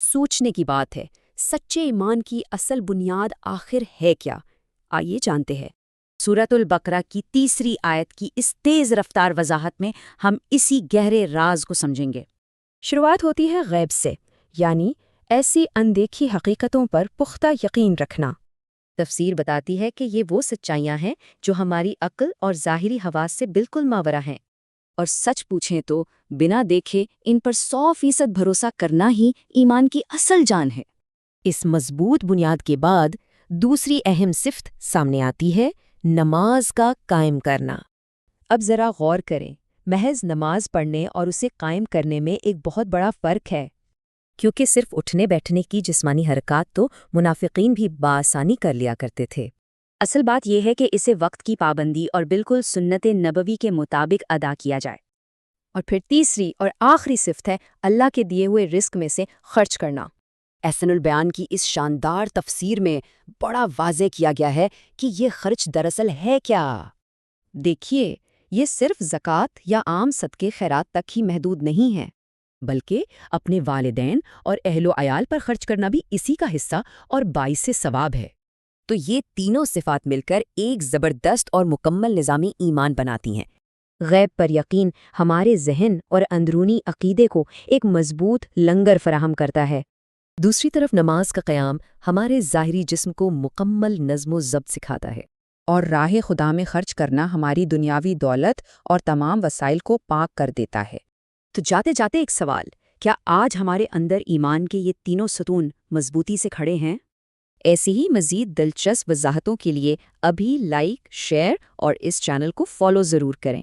سوچنے کی بات ہے، سچے ایمان کی اصل بنیاد آخر ہے کیا؟ آئیے جانتے ہیں۔ سورۃ البقرہ کی 3 آیت کی اس تیز رفتار وضاحت میں ہم اسی گہرے راز کو سمجھیں گے۔ شروعات ہوتی ہے غیب سے، یعنی ایسی اندیکھی حقیقتوں پر پختہ یقین رکھنا۔ تفسیر بتاتی ہے کہ یہ وہ سچائیاں ہیں جو ہماری عقل اور ظاہری حواس سے بالکل ماورا ہیں، اور سچ پوچھیں تو بنا دیکھے ان پر 100% بھروسہ کرنا ہی ایمان کی اصل جان ہے۔ اس مضبوط بنیاد کے بعد دوسری اہم صفت سامنے آتی ہے، نماز کا قائم کرنا۔ اب ذرا غور کریں، محض نماز پڑھنے اور اسے قائم کرنے میں ایک بہت بڑا فرق ہے، کیونکہ صرف اٹھنے بیٹھنے کی جسمانی حرکات تو منافقین بھی بآسانی کر لیا کرتے تھے۔ اصل بات یہ ہے کہ اسے وقت کی پابندی اور بالکل سنت نبوی کے مطابق ادا کیا جائے۔ اور پھر تیسری اور آخری صفت ہے اللہ کے دیے ہوئے رزق میں سے خرچ کرنا۔ احسن البیان کی اس شاندار تفسیر میں بڑا واضح کیا گیا ہے کہ یہ خرچ دراصل ہے کیا۔ دیکھیے، یہ صرف زکوٰۃ یا عام صدقے خیرات تک ہی محدود نہیں ہے، بلکہ اپنے والدین اور اہل و عیال پر خرچ کرنا بھی اسی کا حصہ اور باعث ثواب ہے۔ تو یہ تینوں صفات مل کر ایک زبردست اور مکمل نظامی ایمان بناتی ہیں۔ غیب پر یقین ہمارے ذہن اور اندرونی عقیدے کو ایک مضبوط لنگر فراہم کرتا ہے۔ دوسری طرف نماز کا قیام ہمارے ظاہری جسم کو مکمل نظم و ضبط سکھاتا ہے، اور راہ خدا میں خرچ کرنا ہماری دنیاوی دولت اور تمام وسائل کو پاک کر دیتا ہے۔ تو جاتے جاتے ایک سوال، کیا آج ہمارے اندر ایمان کے یہ تینوں ستون مضبوطی سے کھڑے ہیں؟ ایسی ہی مزید دلچسپ وضاحتوں کے لیے ابھی لائک، شیئر اور اس چینل کو فالو ضرور کریں۔